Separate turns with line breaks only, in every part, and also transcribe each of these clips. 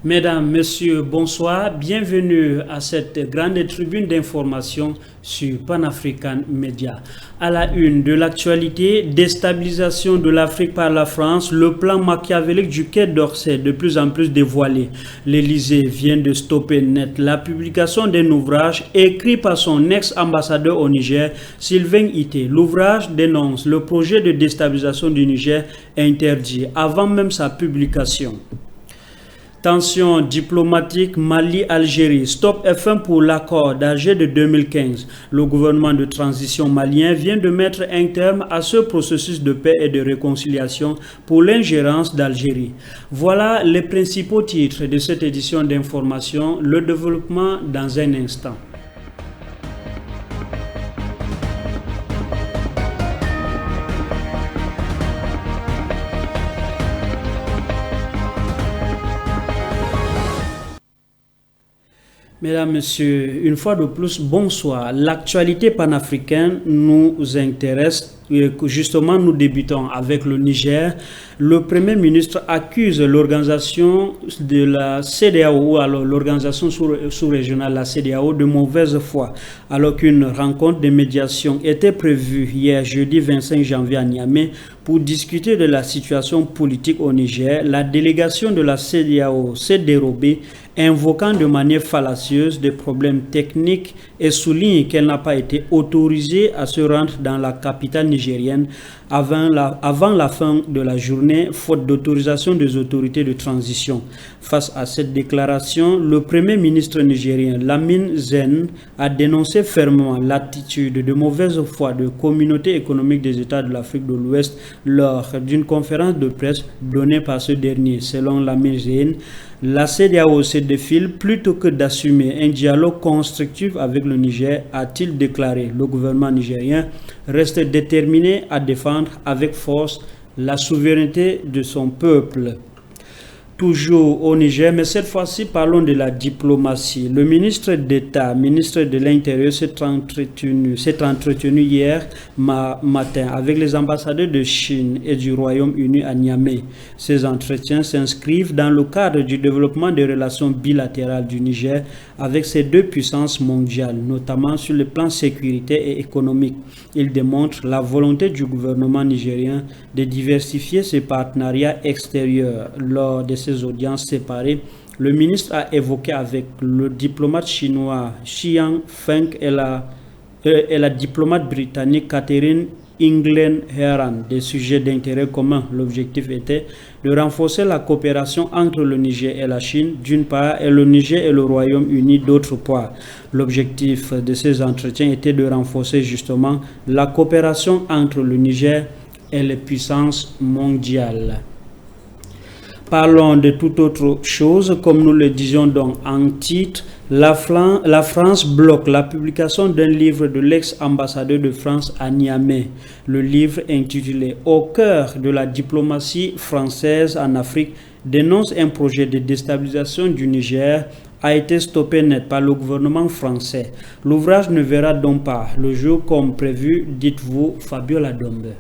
Mesdames, Messieurs, bonsoir. Bienvenue à cette grande tribune d'information sur Pan-African Media. À la une de l'actualité, déstabilisation de l'Afrique par la France, le plan machiavélique du Quai d'Orsay de plus en plus dévoilé. L'Élysée vient de stopper net la publication d'un ouvrage écrit par son ex-ambassadeur au Niger, Sylvain Ité. L'ouvrage dénonce le projet de déstabilisation du Niger interdit avant même sa publication. Tension diplomatique Mali-Algérie. Stop F1 pour l'accord d'Alger de 2015. Le gouvernement de transition malien vient de mettre un terme à ce processus de paix et de réconciliation pour l'ingérence d'Algérie. Voilà les principaux titres de cette édition d'information. Le développement dans un instant. Mesdames, Messieurs, une fois de plus, bonsoir. L'actualité panafricaine nous intéresse. Justement, nous débutons avec le Niger. Le Premier ministre accuse l'organisation de la CEDEAO, ou alors l'organisation sous-régionale, la CEDEAO, de mauvaise foi, alors qu'une rencontre de médiation était prévue hier, jeudi 25 janvier à Niamey, pour discuter de la situation politique au Niger. La délégation de la CEDEAO s'est dérobée, invoquant de manière fallacieuse des problèmes techniques et souligne qu'elle n'a pas été autorisée à se rendre dans la capitale nigérienne avant la fin de la journée, faute d'autorisation des autorités de transition. Face à cette déclaration, le Premier ministre nigérien Lamine Zen a dénoncé fermement l'attitude de mauvaise foi de Communauté économique des États de l'Afrique de l'Ouest lors d'une conférence de presse donnée par ce dernier. Selon Lamine Zen, la CEDEAO se défile plutôt que d'assumer un dialogue constructif avec le Niger, a-t-il déclaré. Le gouvernement nigérien reste déterminé à défendre avec force la souveraineté de son peuple. Toujours au Niger, mais cette fois-ci parlons de la diplomatie. Le ministre d'État, ministre de l'Intérieur, s'est entretenu hier matin avec les ambassadeurs de Chine et du Royaume-Uni à Niamey. Ces entretiens s'inscrivent dans le cadre du développement des relations bilatérales du Niger avec ces deux puissances mondiales, notamment sur le plan sécuritaire et économique. Ils démontrent la volonté du gouvernement nigérien de diversifier ses partenariats extérieurs. Lors de ces audiences séparées, le ministre a évoqué avec le diplomate chinois Xiang Feng et la diplomate britannique Catherine England Heran des sujets d'intérêt commun. L'objectif était de renforcer la coopération entre le Niger et la Chine d'une part et le Niger et le Royaume-Uni d'autre part. L'objectif de ces entretiens était de renforcer justement la coopération entre le Niger et les puissances mondiales. Parlons de toute autre chose, comme nous le disions donc en titre, la France bloque la publication d'un livre de l'ex-ambassadeur de France à Niamey. Le livre intitulé « Au cœur de la diplomatie française en Afrique » dénonce un projet de déstabilisation du Niger a été stoppé net par le gouvernement français. L'ouvrage ne verra donc pas le jour comme prévu, dites-vous Fabiola Dombe.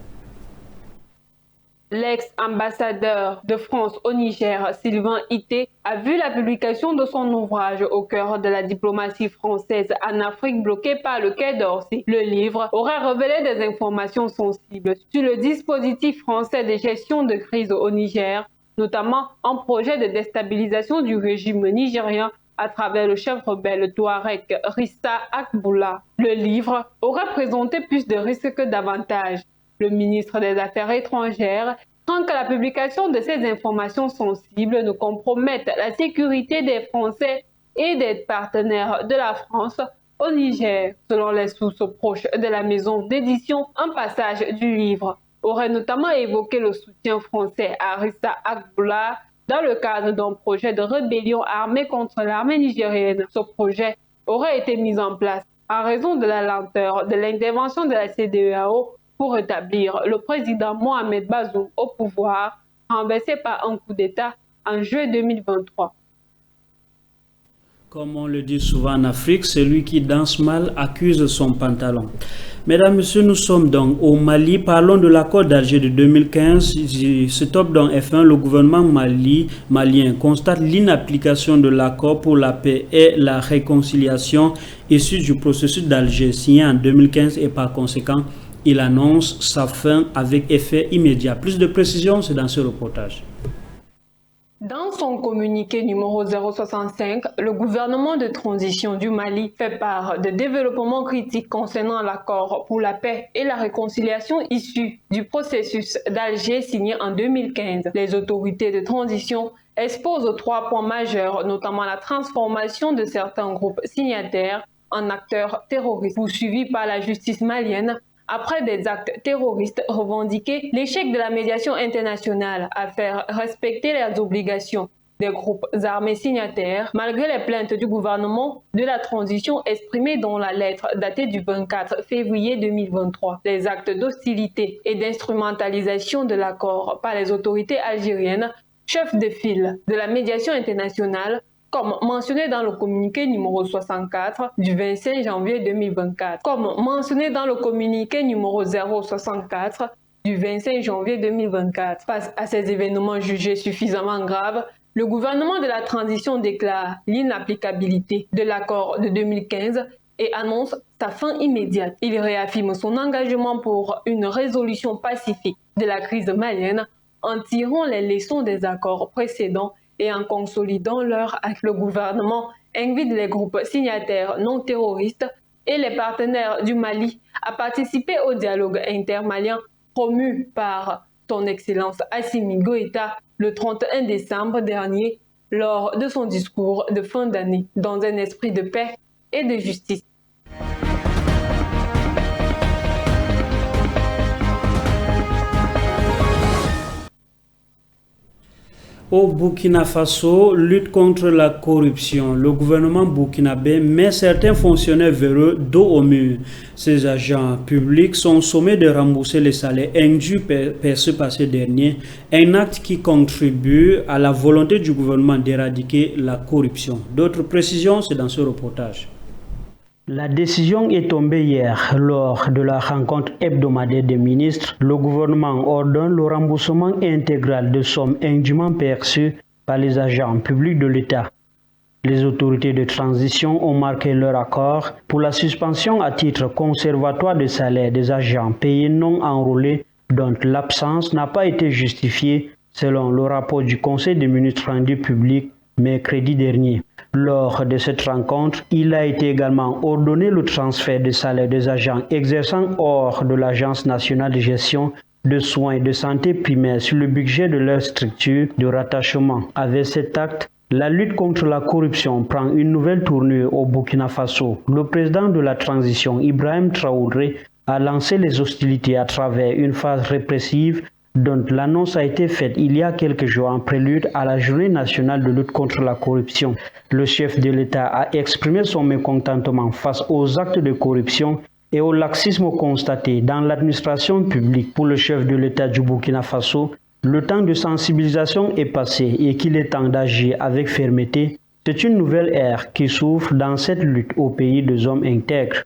L'ex-ambassadeur de France au Niger, Sylvain Ité, a vu la publication de son ouvrage Au cœur de la diplomatie française en Afrique bloquée par le Quai d'Orsay. Le livre aurait révélé des informations sensibles sur le dispositif français de gestion de crise au Niger, notamment un projet de déstabilisation du régime nigérien à travers le chef rebelle Touareg Rissa Akboula. Le livre aurait présenté plus de risques que d'avantages. Le ministre des Affaires étrangères craint que la publication de ces informations sensibles ne compromette la sécurité des Français et des partenaires de la France au Niger. Selon les sources proches de la maison d'édition, un passage du livre aurait notamment évoqué le soutien français à Rissa Akboula dans le cadre d'un projet de rébellion armée contre l'armée nigérienne. Ce projet aurait été mis en place en raison de la lenteur de l'intervention de la CEDEAO pour rétablir le président Mohamed Bazoum au pouvoir, renversé par un coup d'État en juillet 2023.
Comme on le dit souvent en Afrique, celui qui danse mal accuse son pantalon. Mesdames, Messieurs, nous sommes donc au Mali. Parlons de l'accord d'Alger de 2015. Ce top dans F1, le gouvernement malien constate l'inapplication de l'accord pour la paix et la réconciliation issu du processus d'Alger signé en 2015 et par conséquent, il annonce sa fin avec effet immédiat. Plus de précisions, c'est dans ce reportage.
Dans son communiqué numéro 065, le gouvernement de transition du Mali fait part de développements critiques concernant l'accord pour la paix et la réconciliation issu du processus d'Alger signé en 2015. Les autorités de transition exposent 3 points majeurs, notamment la transformation de certains groupes signataires en acteurs terroristes, poursuivis par la justice malienne après des actes terroristes revendiqués, l'échec de la médiation internationale à faire respecter les obligations des groupes armés signataires, malgré les plaintes du gouvernement de la transition exprimées dans la lettre datée du 24 février 2023. Les actes d'hostilité et d'instrumentalisation de l'accord par les autorités algériennes, chefs de file de la médiation internationale, comme mentionné dans le communiqué numéro 64 du 25 janvier 2024. Comme mentionné dans le communiqué numéro 064 du 25 janvier 2024. Face à ces événements jugés suffisamment graves, le gouvernement de la transition déclare l'inapplicabilité de l'accord de 2015 et annonce sa fin immédiate. Il réaffirme son engagement pour une résolution pacifique de la crise malienne en tirant les leçons des accords précédents et en consolidant leur acte. Le gouvernement invite les groupes signataires non terroristes et les partenaires du Mali à participer au dialogue intermalien promu par son Excellence Assimi Goïta le 31 décembre dernier lors de son discours de fin d'année dans un esprit de paix et de justice.
Au Burkina Faso, lutte contre la corruption. Le gouvernement burkinabé met certains fonctionnaires véreux dos au mur. Ces agents publics sont sommés de rembourser les salaires indus perçus par ces derniers, un acte qui contribue à la volonté du gouvernement d'éradiquer la corruption. D'autres précisions, c'est dans ce reportage. La décision est tombée hier lors de la rencontre hebdomadaire des ministres. Le gouvernement ordonne le remboursement intégral de sommes indûment perçues par les agents publics de l'État. Les autorités de transition ont marqué leur accord pour la suspension à titre conservatoire des salaires des agents payés non enrôlés dont l'absence n'a pas été justifiée selon le rapport du Conseil des ministres rendu public mercredi dernier. Lors de cette rencontre, il a été également ordonné le transfert des salaires des agents exerçant hors de l'Agence nationale de gestion de soins et de santé primaire sur le budget de leur structure de rattachement. Avec cet acte, la lutte contre la corruption prend une nouvelle tournure au Burkina Faso. Le président de la transition, Ibrahim Traoré, a lancé les hostilités à travers une phase répressive dont l'annonce a été faite il y a quelques jours en prélude à la journée nationale de lutte contre la corruption. Le chef de l'État a exprimé son mécontentement face aux actes de corruption et au laxisme constaté dans l'administration publique. Pour le chef de l'État du Burkina Faso, le temps de sensibilisation est passé et qu'il est temps d'agir avec fermeté. C'est une nouvelle ère qui s'ouvre dans cette lutte au pays des hommes intègres.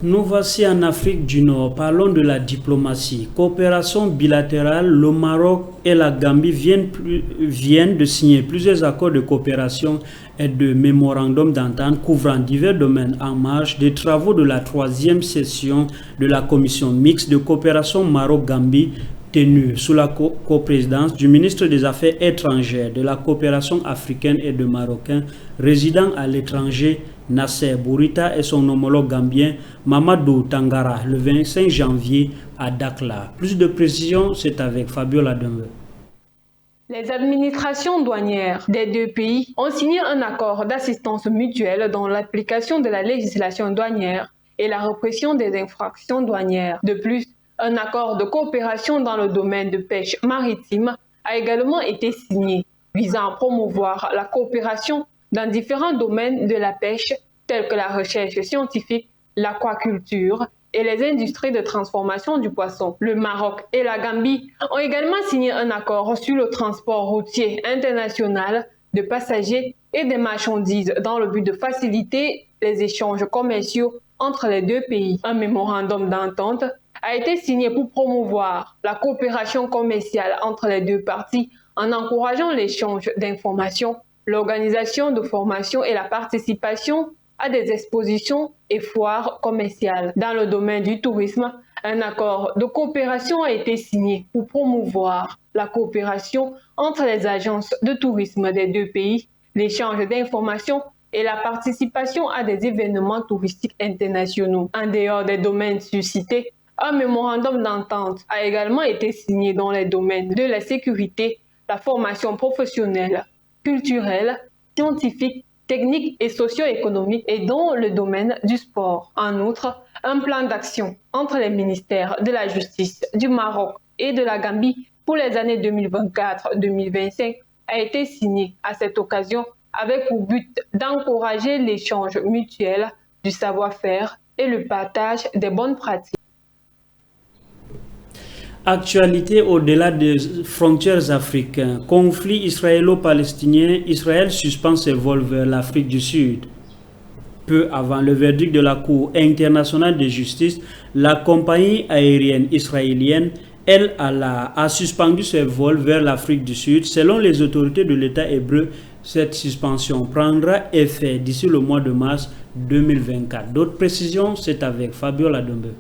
Nous voici en Afrique du Nord. Parlons de la diplomatie. Coopération bilatérale, le Maroc et la Gambie viennent de signer plusieurs accords de coopération et de mémorandums d'entente couvrant divers domaines en marge des travaux de la 3e session de la commission mixte de coopération Maroc-Gambie tenue sous la coprésidence du ministre des Affaires étrangères, de la coopération africaine et de Marocains résidant à l'étranger, Nasser Bourita et son homologue gambien Mamadou Tangara le 25 janvier à Dakhla. Plus de précisions, c'est avec Fabiola Dembe.
Les administrations douanières des deux pays ont signé un accord d'assistance mutuelle dans l'application de la législation douanière et la répression des infractions douanières. De plus, un accord de coopération dans le domaine de pêche maritime a également été signé, visant à promouvoir la coopération dans différents domaines de la pêche, tels que la recherche scientifique, l'aquaculture et les industries de transformation du poisson. Le Maroc et la Gambie ont également signé un accord sur le transport routier international de passagers et des marchandises dans le but de faciliter les échanges commerciaux entre les deux pays. Un mémorandum d'entente a été signé pour promouvoir la coopération commerciale entre les deux parties en encourageant l'échange d'informations, l'organisation de formations et la participation à des expositions et foires commerciales. Dans le domaine du tourisme, un accord de coopération a été signé pour promouvoir la coopération entre les agences de tourisme des deux pays, l'échange d'informations et la participation à des événements touristiques internationaux. En dehors des domaines suscités, un mémorandum d'entente a également été signé dans les domaines de la sécurité, la formation professionnelle, culturelle, scientifique, technique et socio-économique et dans le domaine du sport. En outre, un plan d'action entre les ministères de la Justice du Maroc et de la Gambie pour les années 2024-2025 a été signé à cette occasion avec pour but d'encourager l'échange mutuel du savoir-faire et le partage des bonnes pratiques.
Actualité au-delà des frontières africaines. Conflit israélo-palestinien. Israël suspend ses vols vers l'Afrique du Sud. Peu avant le verdict de la Cour internationale de justice, la compagnie aérienne israélienne El Al a suspendu ses vols vers l'Afrique du Sud. Selon les autorités de l'État hébreu, cette suspension prendra effet d'ici le mois de mars 2024. D'autres précisions, c'est avec Fabio Ladombe.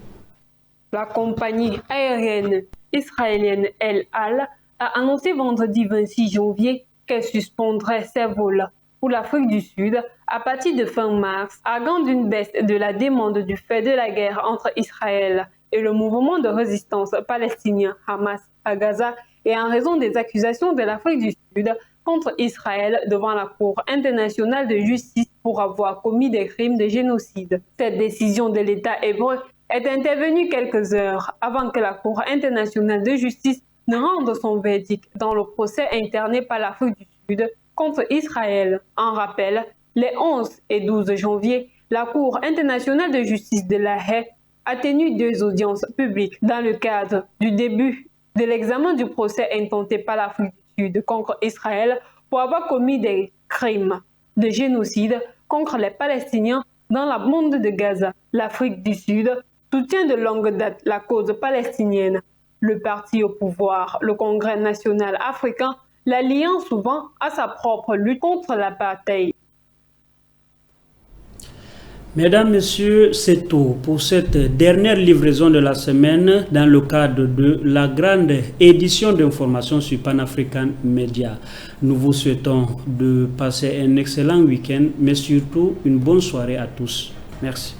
La compagnie aérienne israélienne El Al a annoncé vendredi 26 janvier qu'elle suspendrait ses vols pour l'Afrique du Sud à partir de fin mars, arguant d'une baisse de la demande du fait de la guerre entre Israël et le mouvement de résistance palestinien Hamas à Gaza et en raison des accusations de l'Afrique du Sud contre Israël devant la Cour internationale de justice pour avoir commis des crimes de génocide. Cette décision de l'État hébreu est intervenue quelques heures avant que la Cour internationale de justice ne rende son verdict dans le procès interné par l'Afrique du Sud contre Israël. En rappel, les 11 et 12 janvier, la Cour internationale de justice de La Haye a tenu 2 audiences publiques dans le cadre du début de l'examen du procès intenté par l'Afrique du Sud contre Israël pour avoir commis des crimes de génocide contre les Palestiniens dans la bande de Gaza. L'Afrique du Sud soutient de longue date la cause palestinienne. Le parti au pouvoir, le Congrès national africain, la liant souvent à sa propre lutte contre l'apartheid.
Mesdames, Messieurs, c'est tout pour cette dernière livraison de la semaine dans le cadre de la grande édition d'information sur Pan-African Media. Nous vous souhaitons de passer un excellent week-end, mais surtout une bonne soirée à tous. Merci.